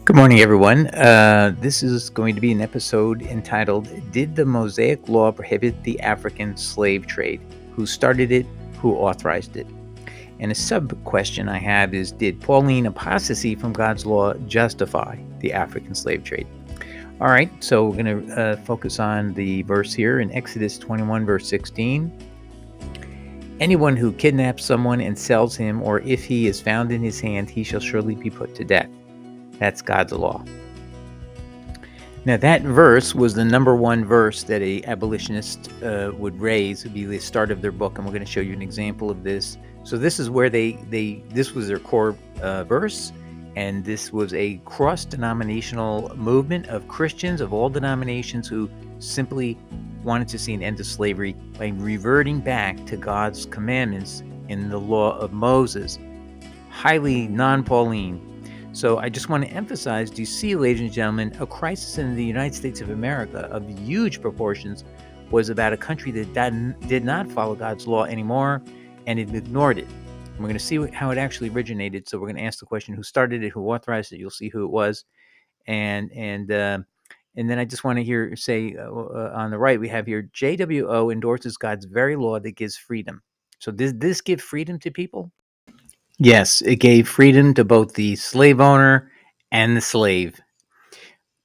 Good morning, everyone. This is going to be an episode entitled Did the Mosaic Law Prohibit the African Slave Trade? Who started it? Who authorized it? And a sub question I have is Did Pauline apostasy from God's law justify the African slave trade? All right, so we're going to focus on the verse here in Exodus 21, verse 16. Anyone who kidnaps someone and sells him, or if he is found in his hand, he shall surely be put to death. That's God's law. Now, that verse was the number one verse that a abolitionist would raise. It would be the start of their book, and we're going to show you an example of this. So this is where this was their core verse, and this was a cross-denominational movement of Christians of all denominations who simply wanted to see an end to slavery by reverting back to God's commandments in the law of Moses. Highly non-Pauline. So I just want to emphasize, do you see, ladies and gentlemen, a crisis in the United States of America of huge proportions was about a country that did not follow God's law anymore, and it ignored it. And we're going to see how it actually originated. So we're going to ask the question, who started it, who authorized it? You'll see who it was. And then I just want to say on the right, we have here, JWO endorses God's very law that gives freedom. So does this give freedom to people? Yes, it gave freedom to both the slave owner and the slave.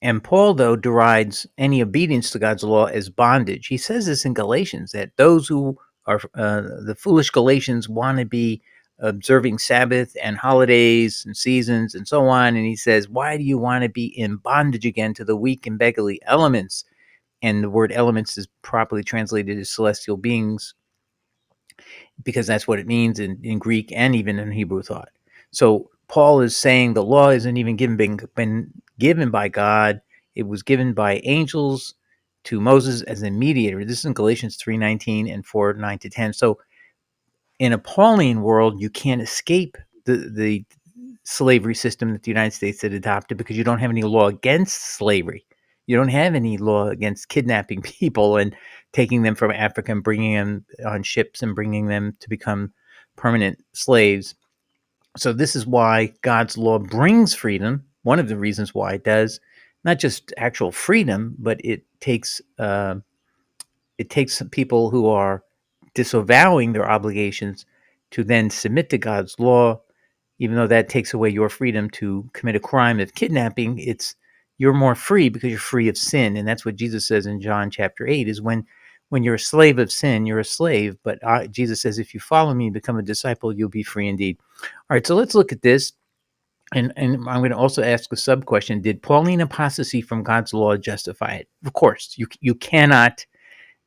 And Paul, though, derides any obedience to God's law as bondage. He says this in Galatians, that those who are the foolish Galatians want to be observing Sabbath and holidays and seasons and so on. And he says, why do you want to be in bondage again to the weak and beggarly elements? And the word elements is properly translated as celestial beings, because that's what it means in Greek and even in Hebrew thought. So Paul is saying the law isn't even been given by God. It was given by angels to Moses as a mediator. This is in Galatians 3:19 and 4:9-10. So in a Pauline world, you can't escape the slavery system that the United States had adopted, because you don't have any law against slavery. You don't have any law against kidnapping people and taking them from Africa and bringing them on ships and bringing them to become permanent slaves. So this is why God's law brings freedom. One of the reasons why it does, not just actual freedom, but it takes people who are disavowing their obligations to then submit to God's law. Even though that takes away your freedom to commit a crime of kidnapping, you're more free because you're free of sin. And that's what Jesus says in John chapter 8, is when you're a slave of sin, you're a slave. But Jesus says, if you follow me and become a disciple, you'll be free indeed. All right, so let's look at this. And I'm going to also ask a sub question. Did Pauline apostasy from God's law justify it? Of course, you cannot,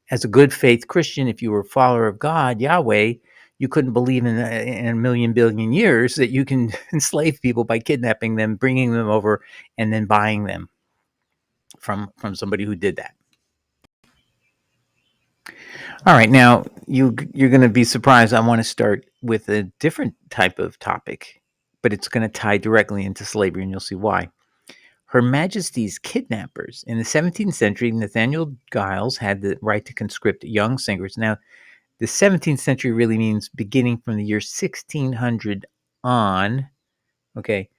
as a good faith Christian, if you were a follower of God, Yahweh, you couldn't believe in a million billion years that you can enslave people by kidnapping them, bringing them over, and then buying them from somebody who did that. All right, now you're going to be surprised. I want to start with a different type of topic, but it's going to tie directly into slavery, and you'll see why. Her Majesty's kidnappers. In the 17th century, Nathaniel Giles had the right to conscript young singers. Now, the 17th century really means beginning from the year 1600 on. Okay,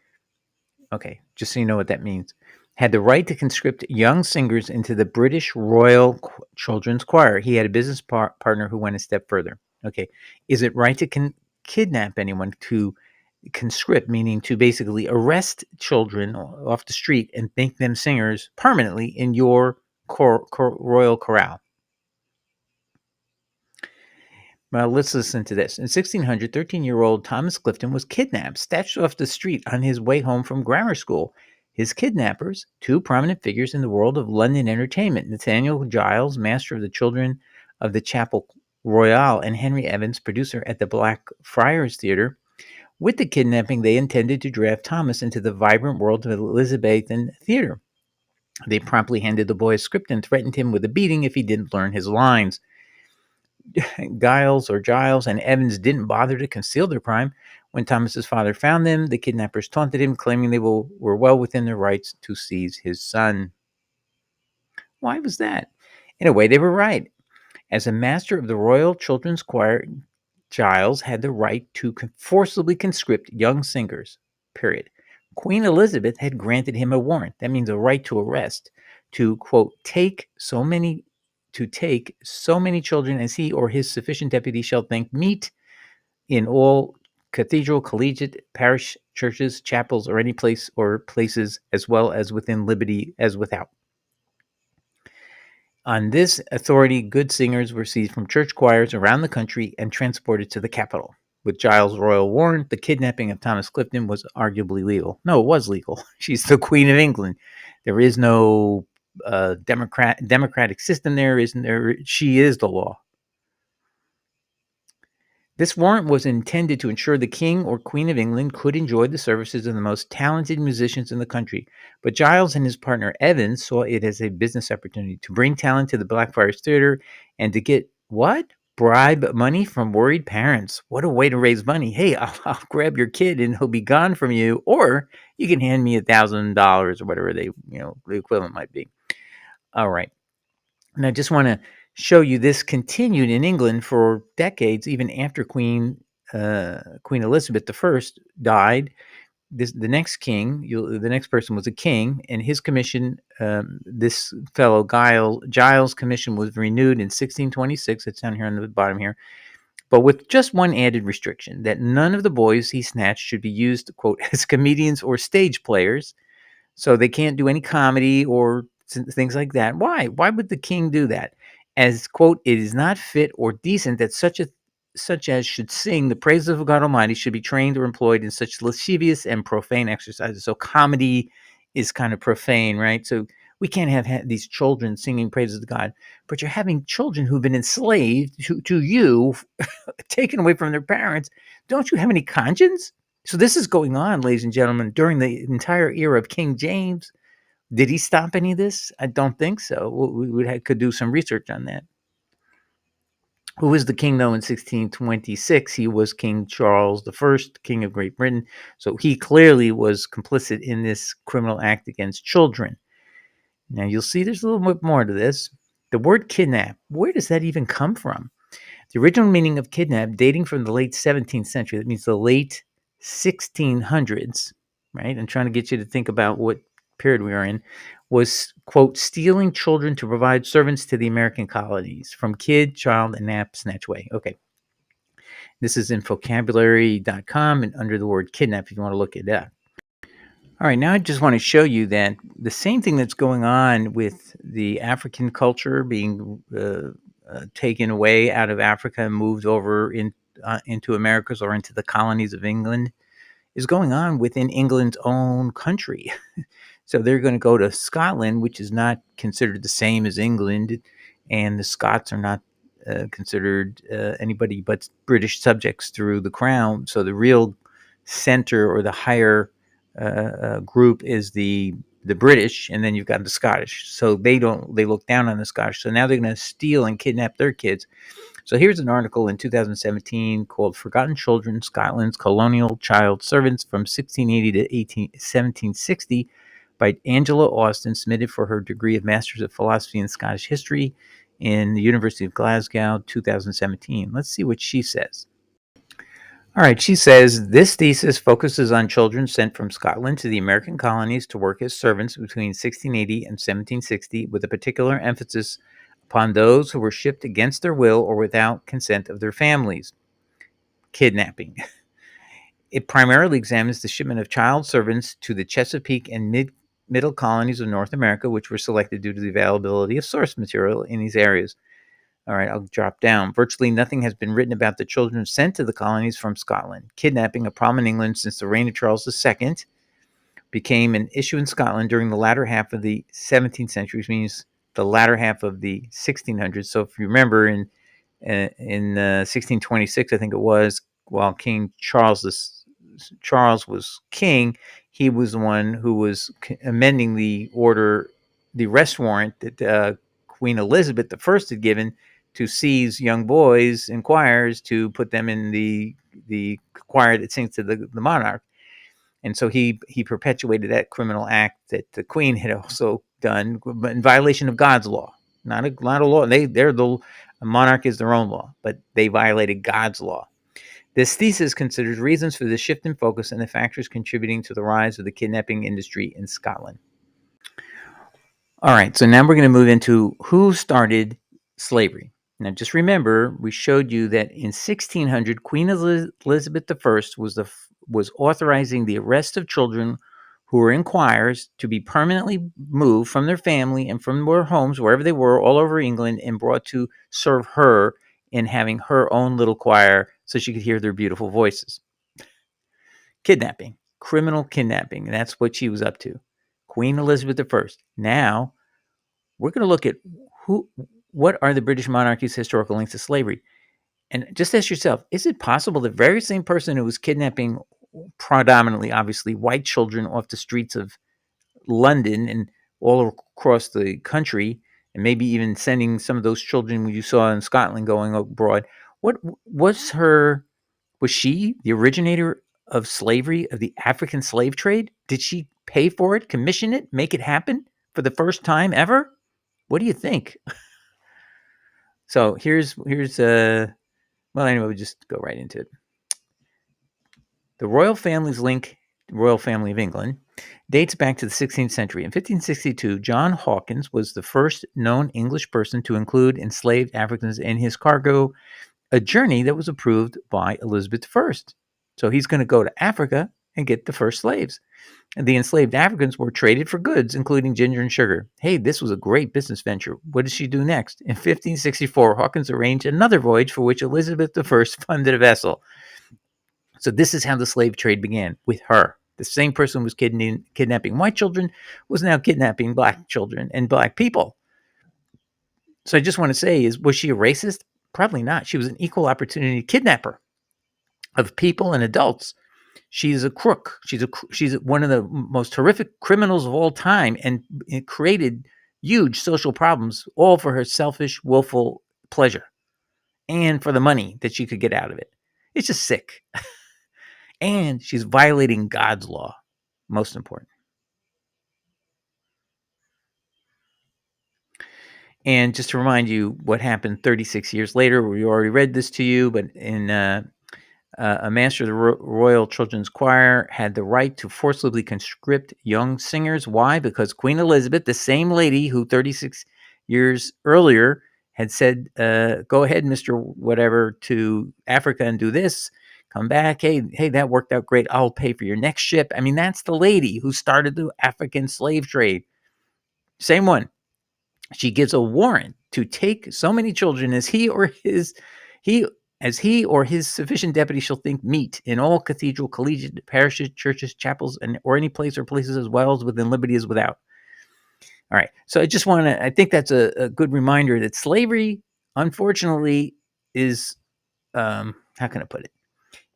just so you know what that means. Had the right to conscript young singers into the British Royal Children's Choir. He had a business partner who went a step further. Okay, is it right to kidnap anyone, to conscript, meaning to basically arrest children off the street and make them singers permanently in your royal chorale? Well, let's listen to this. In 1600, 13-year-old Thomas Clifton was kidnapped, snatched off the street on his way home from grammar school. His kidnappers, two prominent figures in the world of London entertainment, Nathaniel Giles, master of the children of the Chapel Royal, and Henry Evans, producer at the Blackfriars Theatre. With the kidnapping, they intended to draft Thomas into the vibrant world of Elizabethan theater. They promptly handed the boy a script and threatened him with a beating if he didn't learn his lines. Giles and Evans didn't bother to conceal their crime. When Thomas's father found them, the kidnappers taunted him, claiming they were well within their rights to seize his son. Why was that? In a way, they were right. As a master of the Royal Children's Choir, Giles had the right to forcibly conscript young singers, period. Queen Elizabeth had granted him a warrant. That means a right to arrest, to quote, take so many children as he or his sufficient deputy shall think meet in all cathedral, collegiate, parish churches, chapels, or any place or places, as well as within liberty as without. On this authority, good singers were seized from church choirs around the country and transported to the capital. With Giles' royal warrant, the kidnapping of Thomas Clifton was arguably legal. No, it was legal. She's the Queen of England. There is no democratic system there, isn't there? She is the law. This warrant was intended to ensure the King or Queen of England could enjoy the services of the most talented musicians in the country. But Giles and his partner Evans saw it as a business opportunity to bring talent to the Blackfriars Theater and to get what? Bribe money from worried parents. What a way to raise money. Hey, I'll grab your kid and he'll be gone from you, or you can hand me $1,000 or whatever the equivalent might be. All right. And I just want to show you this continued in England for decades, even after Queen Elizabeth I died. The next person was a king, and his commission, this fellow Giles' commission, was renewed in 1626. It's down here on the bottom here, but with just one added restriction: that none of the boys he snatched should be used, quote, as comedians or stage players. So they can't do any comedy or things like that. Why? Why would the king do that? As, quote, it is not fit or decent that such as should sing the praises of God Almighty should be trained or employed in such lascivious and profane exercises. So comedy is kind of profane, right? So we can't have these children singing praises to God, but you're having children who've been enslaved to you, taken away from their parents. Don't you have any conscience? So this is going on, ladies and gentlemen, during the entire era of King James. Did he stop any of this? I don't think so. We could do some research on that. Who was the king, though, in 1626? He was King Charles I, King of Great Britain. So he clearly was complicit in this criminal act against children. Now, you'll see there's a little bit more to this. The word kidnap, where does that even come from? The original meaning of kidnap, dating from the late 17th century, that means the late 1600s, right? I'm trying to get you to think about what period we are in, was, quote, stealing children to provide servants to the American colonies from kid, child, and nap, snatch away. Okay. This is in vocabulary.com and under the word kidnap if you want to look it up. All right, now I just want to show you that the same thing that's going on with the African culture being taken away out of Africa and moved over into Americas or into the colonies of England is going on within England's own country. So they're going to go to Scotland, which is not considered the same as England, and the Scots are not considered anybody but British subjects through the crown. So the real center or the higher group is the British, and then you've got the Scottish. So they look down on the Scottish. So now they're going to steal and kidnap their kids. So here's an article in 2017 called "Forgotten Children: Scotland's Colonial Child Servants from 1680 to 1760" by Angela Austin, submitted for her degree of Masters of Philosophy and Scottish History in the University of Glasgow, 2017. Let's see what she says. All right, she says, this thesis focuses on children sent from Scotland to the American colonies to work as servants between 1680 and 1760, with a particular emphasis upon those who were shipped against their will or without consent of their families. Kidnapping. It primarily examines the shipment of child servants to the Chesapeake and middle colonies of North America, which were selected due to the availability of source material in these areas. All right, I'll drop down. Virtually nothing has been written about the children sent to the colonies from Scotland. Kidnapping, a problem in England since the reign of Charles II, became an issue in Scotland during the latter half of the 17th century, which means the latter half of the 1600s. So if you remember, in 1626, I think it was, while King Charles was king, he was the one who was amending the arrest warrant that Queen Elizabeth I had given to seize young boys and choirs to put them in the choir that sings to the monarch. And so he perpetuated that criminal act that the Queen had also done, but in violation of God's law. Not a law. A monarch is their own law, but they violated God's law. This thesis considers reasons for the shift in focus and the factors contributing to the rise of the kidnapping industry in Scotland. All right, so now we're going to move into who started slavery. Now, just remember, we showed you that in 1600, Queen Elizabeth I was authorizing the arrest of children who were in choirs to be permanently moved from their family and from their homes, wherever they were, all over England, and brought to serve her in having her own little choir so she could hear their beautiful voices. Kidnapping, criminal kidnapping, and that's what she was up to. Queen Elizabeth I. Now, we're going to look at what are the British monarchy's historical links to slavery. And just ask yourself, is it possible the very same person who was kidnapping predominantly, obviously, white children off the streets of London and all across the country, and maybe even sending some of those children you saw in Scotland going abroad, what was she the originator of slavery, of the African slave trade? Did she pay for it, commission it, make it happen for the first time ever? What do you think? So here's well, anyway, we'll just go right into it. The royal family's link, the royal family of England, dates back to the 16th century. In 1562, John Hawkins was the first known English person to include enslaved Africans in his cargo, a journey that was approved by Elizabeth I. So he's going to go to Africa and get the first slaves. And the enslaved Africans were traded for goods, including ginger and sugar. Hey, this was a great business venture. What did she do next? In 1564, Hawkins arranged another voyage for which Elizabeth I funded a vessel. So this is how the slave trade began, with her. The same person who was kidnapping white children was now kidnapping black children and black people. So I just want to say, was she a racist? Probably not. She was an equal opportunity kidnapper of people and adults. She's a crook. She's one of the most horrific criminals of all time, and it created huge social problems, all for her selfish, willful pleasure and for the money that she could get out of it. It's just sick. And she's violating God's law. Most important. And just to remind you what happened 36 years later, we already read this to you, but in a master of the Royal Children's Choir had the right to forcibly conscript young singers. Why? Because Queen Elizabeth, the same lady who 36 years earlier had said, go ahead, Mr. Whatever, to Africa and do this, come back. Hey, that worked out great. I'll pay for your next ship. I mean, that's the lady who started the African slave trade. Same one. She gives a warrant to take so many children as he or his sufficient deputy shall think meet in all cathedral, collegiate, parishes, churches, chapels, and or any place or places as well as within liberty as without. All right. So I think that's a good reminder that slavery, unfortunately, is how can I put it?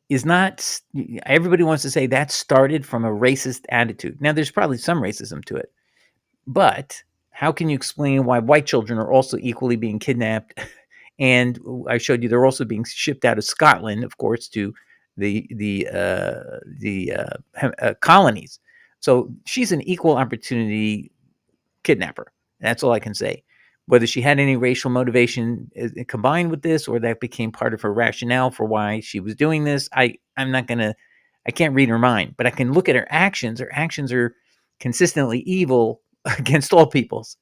Is not, everybody wants to say that started from a racist attitude. Now, there's probably some racism to it, but how can you explain why white children are also equally being kidnapped? And I showed you they're also being shipped out of Scotland, of course, to the colonies. So she's an equal opportunity kidnapper. That's all I can say. Whether she had any racial motivation combined with this, or that became part of her rationale for why she was doing this, I can't read her mind, but I can look at her actions. Her actions are consistently evil against all peoples.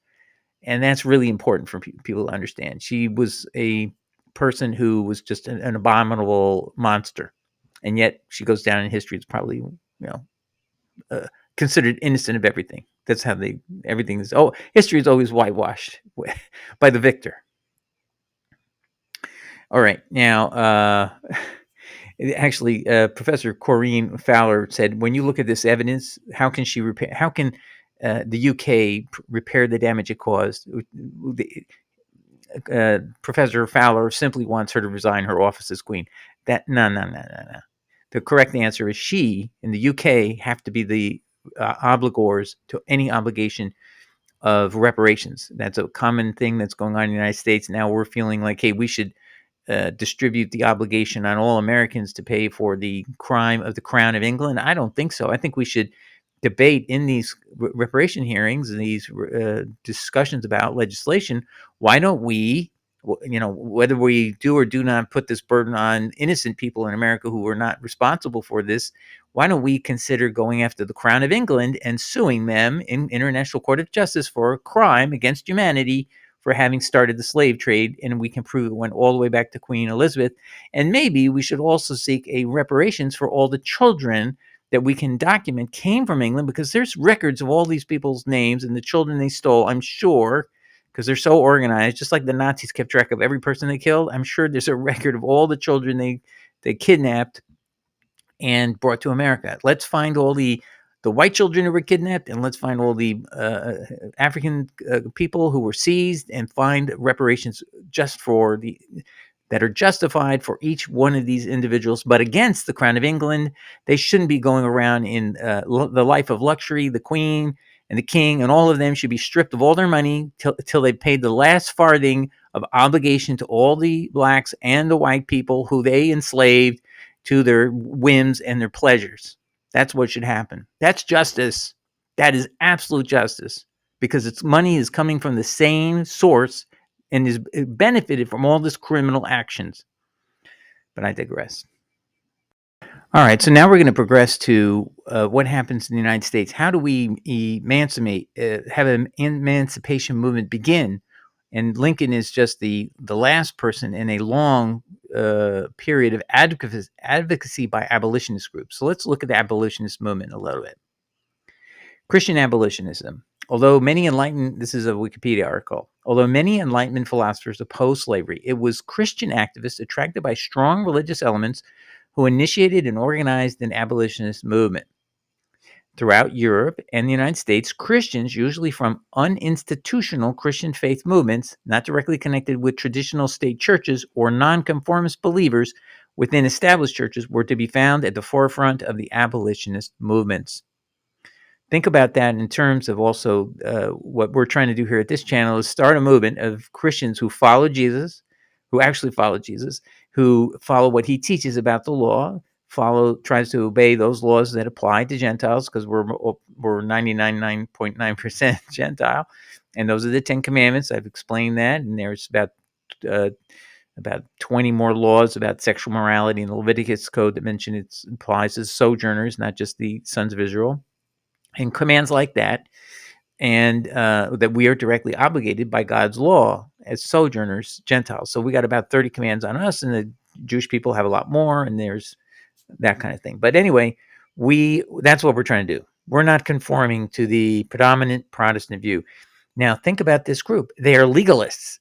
And that's really important for people to understand. She was a person who was just an abominable monster. And yet she goes down in history as probably, considered innocent of everything. That's how everything is. Oh, history is always whitewashed by the victor. All right. Now, actually, Professor Corinne Fowler said, when you look at this evidence, how can the UK repair the damage it caused? Professor Fowler simply wants her to resign her office as queen. No. The correct answer is she in the UK have to be the obligors to any obligation of reparations. That's a common thing that's going on in the United States. Now we're feeling like, hey, we should distribute the obligation on all Americans to pay for the crime of the Crown of England. I don't think so. I think we should debate in these reparation hearings and these discussions about legislation. Why don't we whether we do or do not put this burden on innocent people in America who are not responsible for this, why don't we consider going after the Crown of England and suing them in International Court of Justice for a crime against humanity for having started the slave trade, and we can prove it went all the way back to Queen Elizabeth. And maybe we should also seek a reparations for all the children that we can document came from England, because there's records of all these people's names and the children they stole, I'm sure, because they're so organized, just like the Nazis kept track of every person they killed. I'm sure there's a record of all the children they kidnapped and brought to America. Let's find all the white children who were kidnapped, and let's find all the African people who were seized, and find reparations just for that are justified for each one of these individuals, but against the Crown of England. They shouldn't be going around in the life of luxury. The Queen and the King and all of them should be stripped of all their money till they paid the last farthing of obligation to all the blacks and the white people who they enslaved to their whims and their pleasures. That's what should happen. That's justice. That is absolute justice, because its money is coming from the same source and is benefited from all this criminal actions. But I digress. All right, so now we're going to progress to what happens in the United States. How do we emancipate, have an emancipation movement begin? And Lincoln is just the last person in a long period of advocacy by abolitionist groups. So let's look at the abolitionist movement a little bit. Christian abolitionism. This is a Wikipedia article. Although many Enlightenment philosophers opposed slavery, it was Christian activists attracted by strong religious elements who initiated and organized an abolitionist movement. Throughout Europe and the United States, Christians, usually from uninstitutional Christian faith movements, not directly connected with traditional state churches or nonconformist believers within established churches, were to be found at the forefront of the abolitionist movements. Think about that in terms of also what we're trying to do here at this channel is start a movement of Christians who follow Jesus, who actually follow Jesus, who follow what he teaches about the law, tries to obey those laws that apply to Gentiles, because we're 99.9% Gentile, and those are the 10 Commandments. I've explained that, and there's about 20 more laws about sexual morality in the Leviticus Code that mention it applies to sojourners, not just the sons of Israel. And commands like that, and that we are directly obligated by God's law as sojourners, Gentiles. So we got about 30 commands on us, and the Jewish people have a lot more, and there's that kind of thing. But anyway, that's what we're trying to do. We're not conforming to the predominant Protestant view. Now, think about this group. They are legalists.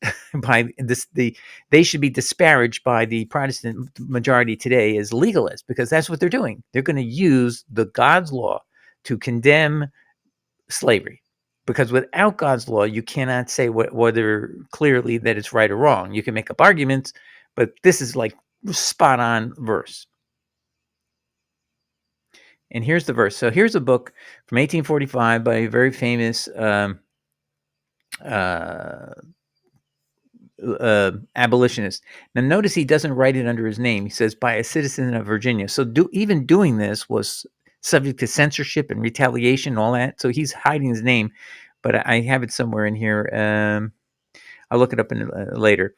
They should be disparaged by the Protestant majority today as legalists, because that's what they're doing. They're going to use the God's law to condemn slavery, because without God's law, you cannot say whether clearly that it's right or wrong. You can make up arguments, but this is like spot on verse. And here's the verse. So here's a book from 1845 by a very famous abolitionist. Now notice he doesn't write it under his name. He says by a citizen of Virginia. So even doing this was subject to censorship and retaliation and all that. So he's hiding his name, but I have it somewhere in here. I'll look it up later.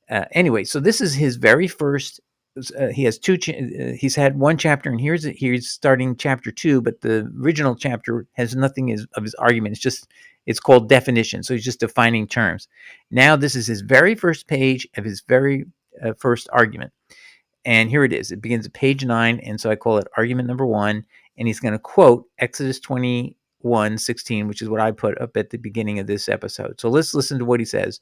Anyway, so this is his very first. He has he's had one chapter, and here's starting chapter 2, but the original chapter has nothing of his argument. It's called definition. So he's just defining terms. Now this is his very first page of his very first argument. And here it is. It begins at page 9, and so I call it argument number 1. And he's going to quote Exodus 21:16, which is what I put up at the beginning of this episode. So let's listen to what he says.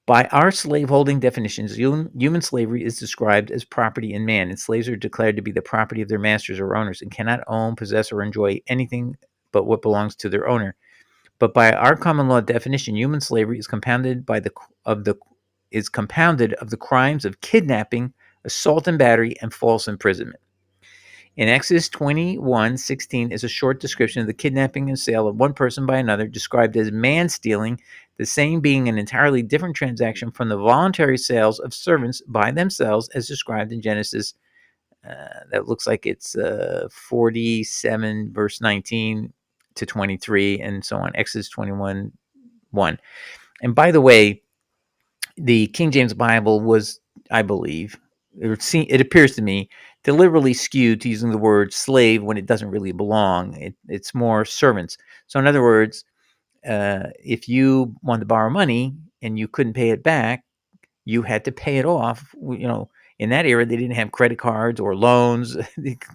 By our slaveholding definitions, human slavery is described as property in man, and slaves are declared to be the property of their masters or owners and cannot own, possess, or enjoy anything but what belongs to their owner. But by our common law definition, human slavery is compounded of the crimes of kidnapping, assault and battery, and false imprisonment. In Exodus 21:16 is a short description of the kidnapping and sale of one person by another, described as man-stealing, the same being an entirely different transaction from the voluntary sales of servants by themselves as described in Genesis. That looks like it's 47, verse 19 to 23, and so on, Exodus 21:1. And by the way, the King James Bible was, I believe, it appears to me, deliberately skewed to using the word slave when it doesn't really belong. It's more servants. So, in other words, if you wanted to borrow money and you couldn't pay it back, you had to pay it off. In that era, they didn't have credit cards or loans,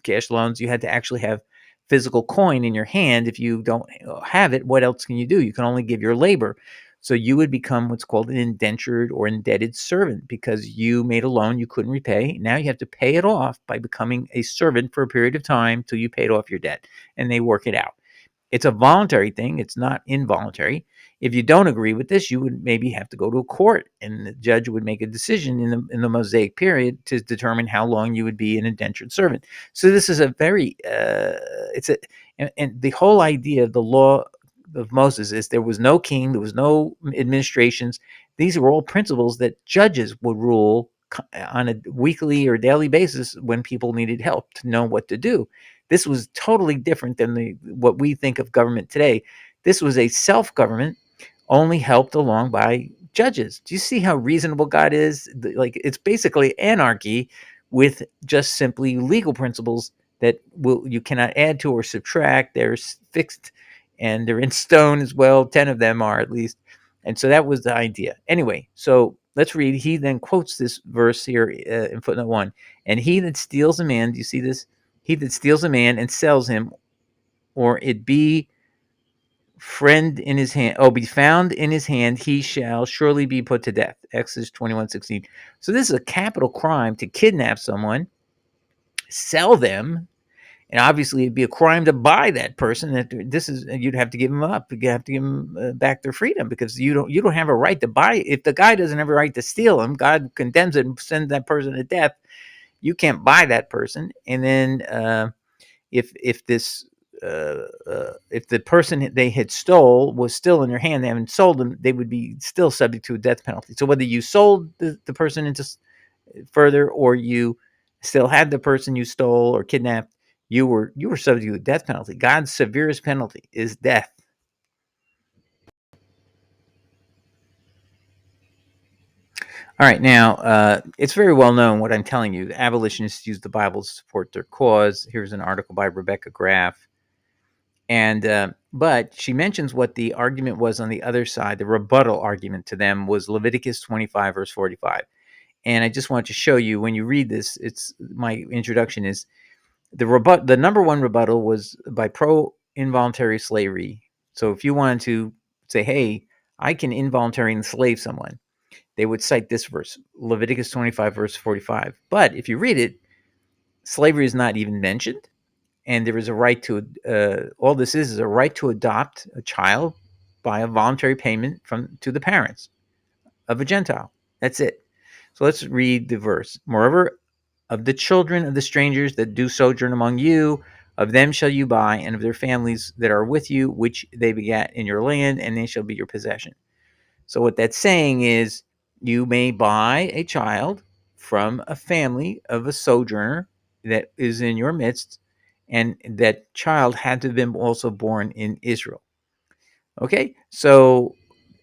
cash loans. You had to actually have physical coin in your hand. If you don't have it, what else can you do? You can only give your labor. So you would become what's called an indentured or indebted servant because you made a loan you couldn't repay. Now you have to pay it off by becoming a servant for a period of time till you paid off your debt, and they work it out. It's a voluntary thing. It's not involuntary. If you don't agree with this, you would maybe have to go to a court, and the judge would make a decision in the Mosaic period to determine how long you would be an indentured servant. So this is a very and the whole idea of the law of Moses is there was no king, there was no administrations. These were all principles that judges would rule on a weekly or daily basis when people needed help to know what to do. This was totally different than what we think of government today. This was a self-government only helped along by judges. Do you see how reasonable God is? Like, it's basically anarchy with just simply legal principles that you cannot add to or subtract. They're fixed and they're in stone as well. 10 of them are, at least. And so that was the idea. Anyway, so let's read. He then quotes this verse here in footnote 1. And he that steals a man, do you see this? He that steals a man and sells him, or it be friend in his hand, be found in his hand, he shall surely be put to death. Exodus 21:16. So this is a capital crime to kidnap someone, sell them, and obviously it'd be a crime to buy that person. You'd have to give them up. You have to give them back their freedom, because you don't have a right to buy. If the guy doesn't have a right to steal him, God condemns it and sends that person to death. You can't buy that person. And then if the person they had stole was still in their hand, they haven't sold them, they would be still subject to a death penalty. So whether you sold the person into further, or you still had the person you stole or kidnapped, you were subject to a death penalty. God's severest penalty is death. All right, now it's very well known what I'm telling you. The abolitionists use the Bible to support their cause. Here's an article by Rebecca Graff. And but she mentions what the argument was on the other side. The rebuttal argument to them was Leviticus 25, verse 45. And I just want to show you, when you read this, it's my introduction is the number one rebuttal was by pro-involuntary slavery. So if you wanted to say, hey, I can involuntarily enslave someone, they would cite this verse, Leviticus 25, verse 45. But if you read it, slavery is not even mentioned. And there is a right to all this is a right to adopt a child by a voluntary payment to the parents of a Gentile. That's it. So let's read the verse. Moreover, of the children of the strangers that do sojourn among you, of them shall you buy, and of their families that are with you, which they begat in your land, and they shall be your possession. So what that's saying is, you may buy a child from a family of a sojourner that is in your midst, and that child had to have been also born in Israel. Okay, so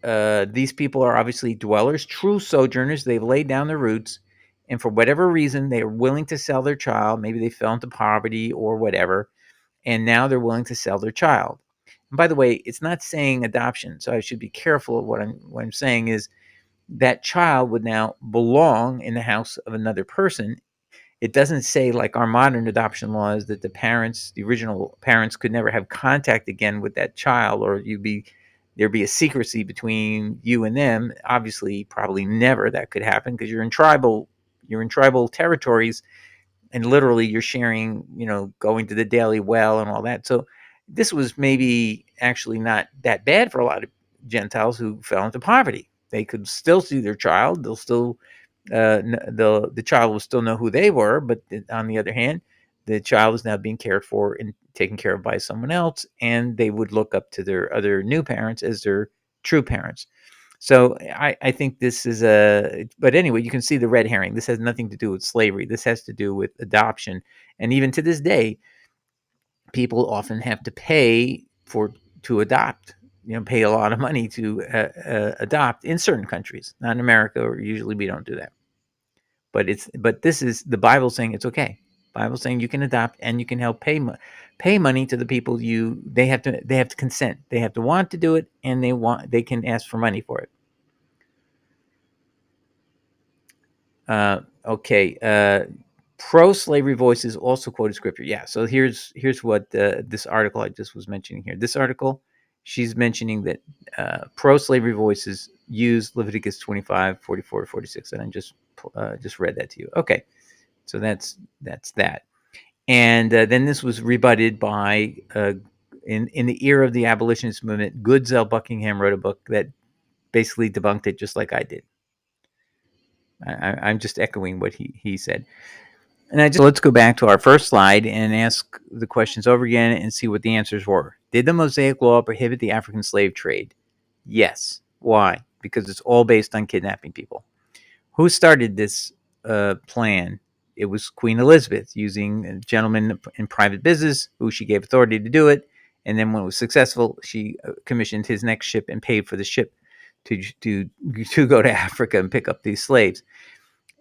these people are obviously dwellers, true sojourners. They've laid down their roots, and for whatever reason, they are willing to sell their child. Maybe they fell into poverty or whatever, and now they're willing to sell their child. And by the way, it's not saying adoption, so I should be careful of what I'm saying is that child would now belong in the house of another person. It doesn't say, like our modern adoption laws, that the original parents, could never have contact again with that child, or there'd be a secrecy between you and them. Obviously, probably never that could happen, because you're in tribal territories, and literally you're sharing, going to the daily well and all that. So this was maybe actually not that bad for a lot of Gentiles who fell into poverty. They could still see their child. They'll still the child will still know who they were, but on the other hand, the child is now being cared for and taken care of by someone else, and they would look up to their other new parents as their true parents. So I think this is but anyway, you can see the red herring. This has nothing to do with slavery. This has to do with adoption. And even to this day, people often have to pay to adopt. pay a lot of money to adopt in certain countries. Not in America, or usually we don't do that. But this is the Bible saying it's okay. Bible saying you can adopt and you can help pay money to the people. They have to consent. They have to want to do it, and they can ask for money for it. Okay. Pro-slavery voices also quoted scripture. Yeah. So here's what this article I just was mentioning here. This article, she's mentioning that pro-slavery voices use Leviticus 25:44-46, and I just read that to you. Okay. So that's that. And then this was rebutted by in the era of the abolitionist movement. Goodsell Buckingham wrote a book that basically debunked it, just like I did. I'm just echoing what he said. And let's go back to our first slide and ask the questions over again and see what the answers were. Did the Mosaic Law prohibit the African slave trade? Yes. Why? Because it's all based on kidnapping people. Who started this plan? It was Queen Elizabeth, using a gentleman in private business who she gave authority to do it. And then when it was successful, she commissioned his next ship and paid for the ship to go to Africa and pick up these slaves.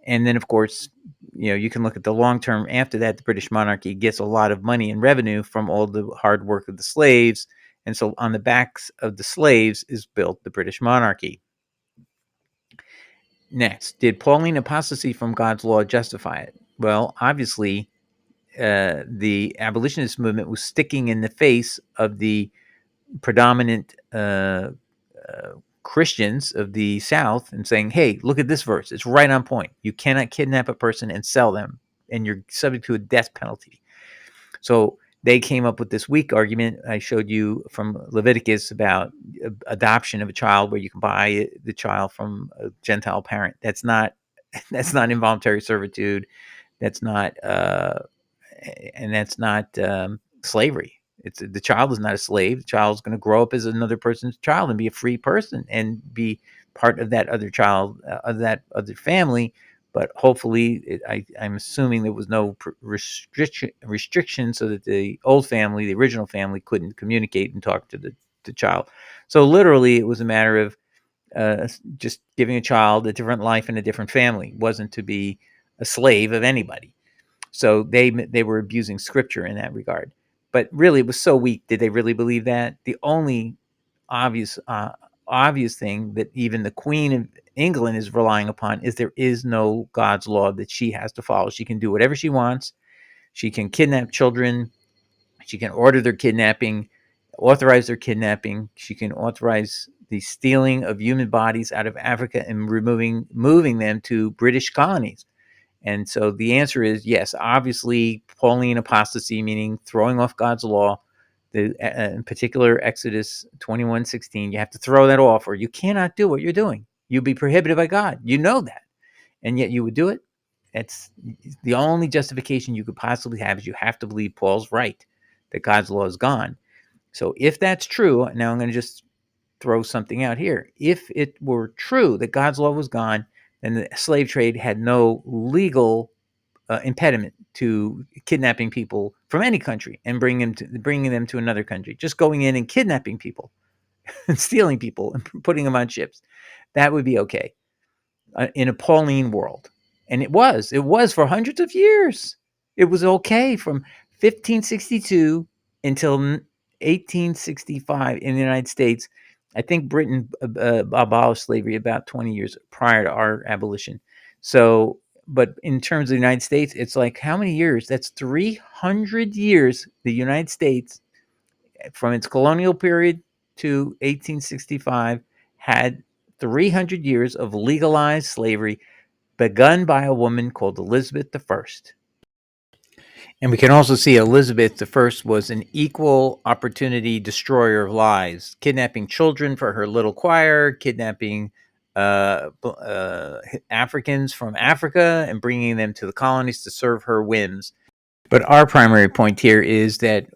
And then, of course, you can look at the long term. After that, the British monarchy gets a lot of money and revenue from all the hard work of the slaves. And so on the backs of the slaves is built the British monarchy. Next, did Pauline apostasy from God's law justify it? Well, obviously, the abolitionist movement was sticking in the face of the predominant Christians of the South and saying, hey, look at this verse. It's right on point. You cannot kidnap a person and sell them, and you're subject to a death penalty. So they came up with this weak argument I showed you from Leviticus about adoption of a child, where you can buy the child from a Gentile parent. That's not involuntary servitude. That's not slavery. The child is not a slave. The child is going to grow up as another person's child and be a free person and be part of that other child, of that other family. But hopefully, I'm assuming there was no restriction so that the old family, the original family, couldn't communicate and talk to the child. So literally, it was a matter of just giving a child a different life in a different family. It wasn't to be a slave of anybody. So they were abusing scripture in that regard. But really, it was so weak. Did they really believe that? The only obvious thing that even the Queen of England is relying upon is there is no God's law that she has to follow. She can do whatever she wants. She can kidnap children. She can order their kidnapping, authorize their kidnapping. She can authorize the stealing of human bodies out of Africa and moving them to British colonies. And so the answer is yes. Obviously, Pauline apostasy, meaning throwing off God's law, in particular Exodus 21:16, you have to throw that off, or you cannot do what you're doing. You'll be prohibited by God. You know that, and yet you would do it. It's the only justification you could possibly have is you have to believe Paul's right, that God's law is gone. So if that's true, now I'm going to just throw something out here. If it were true that God's law was gone, then the slave trade had no legal impediment to kidnapping people from any country and bringing them to another country. Just going in and kidnapping people and stealing people and putting them on ships, that would be okay in a Pauline world. And it was for hundreds of years. It was okay from 1562 until 1865 in the United States. I think Britain abolished slavery about 20 years prior to our abolition. So, but in terms of the United States, it's like how many years? That's 300 years. The United States, from its colonial period to 1865, had 300 years of legalized slavery begun by a woman called Elizabeth I. And we can also see Elizabeth I was an equal opportunity destroyer of lives, kidnapping children for her little choir, kidnapping Africans from Africa and bringing them to the colonies to serve her whims. But our primary point here is that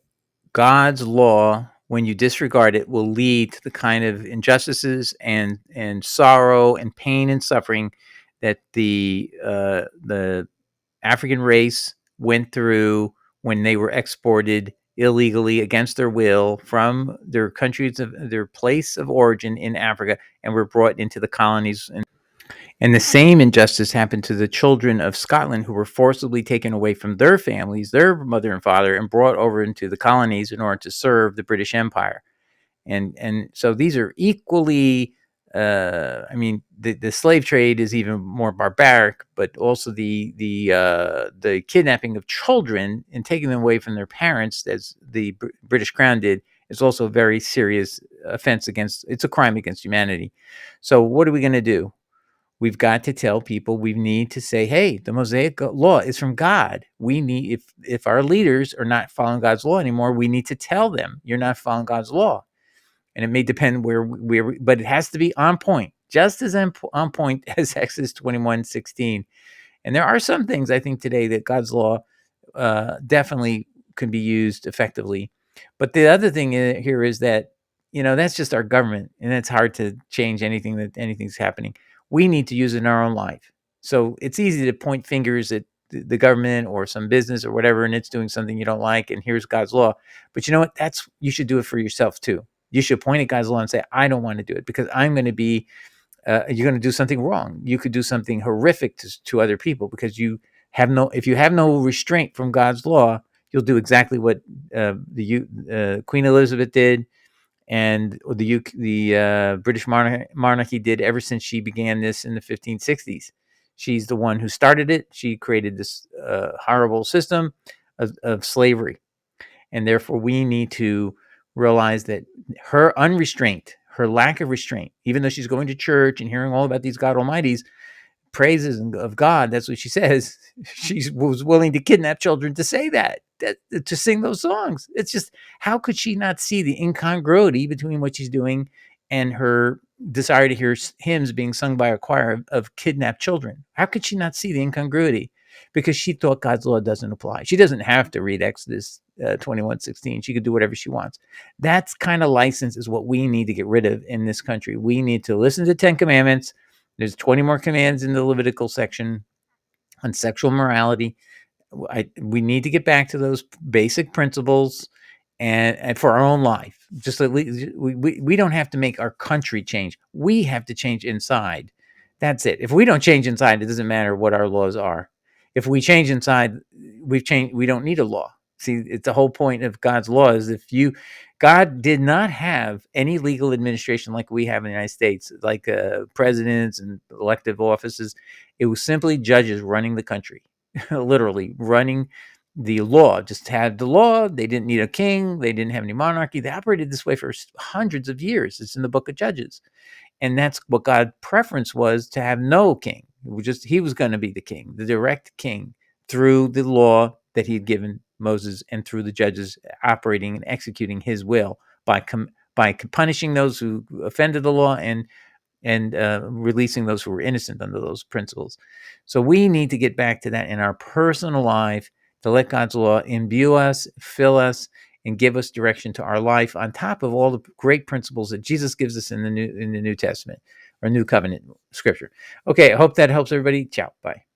God's law, when you disregard it, will lead to the kind of injustices and sorrow and pain and suffering that the African race went through when they were exported illegally against their will from their countries of their place of origin in Africa and were brought into the colonies. And the same injustice happened to the children of Scotland who were forcibly taken away from their families, their mother and father, and brought over into the colonies in order to serve the British Empire. And so these are equally, I mean, the slave trade is even more barbaric, but also the kidnapping of children and taking them away from their parents, as the British Crown did, is also a very serious offense against. It's a crime against humanity. So what are we going to do? We've got to tell people, we need to say, hey, the Mosaic law is from God. We need, if our leaders are not following God's law anymore, we need to tell them, you're not following God's law. And it may depend where, but it has to be on point, just as on point as Exodus 21:16. And there are some things I think today that God's law definitely can be used effectively. But the other thing here is that, that's just our government, and it's hard to change anything's happening. We need to use it in our own life. So it's easy to point fingers at the government or some business or whatever, and it's doing something you don't like, and here's God's law. But you know what? You should do it for yourself too. You should point at God's law and say, I don't want to do it because I'm going to be, you're going to do something wrong. You could do something horrific to other people because if you have no restraint from God's law, you'll do exactly what Queen Elizabeth did, and the British monarchy did ever since she began this in the 1560s. She's the one who started it. She created this horrible system of slavery. And therefore, we need to realize that her unrestraint, her lack of restraint, even though she's going to church and hearing all about these God Almighties, praises of God, that's what she says. She was willing to kidnap children to say that to sing those songs. It's just, how could she not see the incongruity between what she's doing and her desire to hear hymns being sung by a choir of kidnapped children? How could she not see the incongruity? Because she thought God's law doesn't apply. She doesn't have to read Exodus 21:16. She could do whatever she wants. That's kind of license is what we need to get rid of in this country. We need to listen to the 10 Commandments. There's 20 more commands in the Levitical section on sexual morality. We need to get back to those basic principles and for our own life. Just at least we don't have to make our country change. We have to change inside. That's it. If we don't change inside, it doesn't matter what our laws are. If we change inside, we've changed. We don't need a law. See, it's the whole point of God's law is God did not have any legal administration like we have in the United States, like presidents and elective offices. It was simply judges running the country, literally running the law. Just had the law. They didn't need a king. They didn't have any monarchy. They operated this way for hundreds of years. It's in the book of Judges. And that's what God's preference was, to have no king. He was going to be the king, the direct king, through the law that he had given Moses and through the judges operating and executing his will by punishing those who offended the law and releasing those who were innocent under those principles. So we need to get back to that in our personal life, to let God's law imbue us, fill us, and give us direction to our life, on top of all the great principles that Jesus gives us in the New Testament or New Covenant Scripture. Okay, I hope that helps everybody. Ciao. Bye.